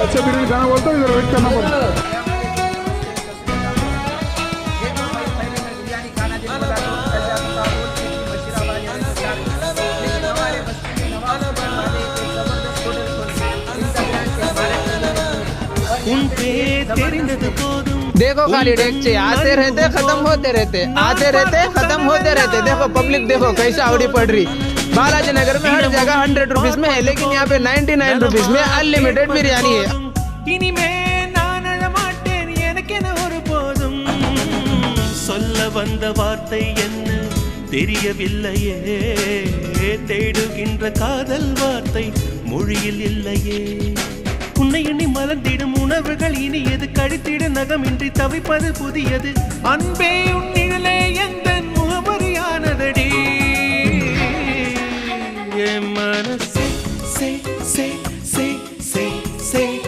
अच्छा बिरयानी खाना बोलता है इधर वेट करना पड़ता है। देखो खाली डेक्चे आते रहते खत्म होते रहते, आते रहते खत्म होते रहते। देखो पब्लिक देखो कैसे आवड़ी पड़ रही। बालाजी नगर में हर जगह 100 रुपीज में है, लेकिन यहाँ पे 99 रुपीज में अनलिमिटेड बिरयानी है। சொல்ல வந்த வார்த்தை என்ன தெரியவில்லையே, தேடுகின்ற காதல் வார்த்தை மொழியில் இல்லையே. உன்னை எண்ணி மலர்ந்திடும் உணர்வுகள் இனியது, கழித்திட நகமின்றி தவிப்பது புதியது. அன்பே உன் நிழலே எந்த முகமறியானதடி என் மனசே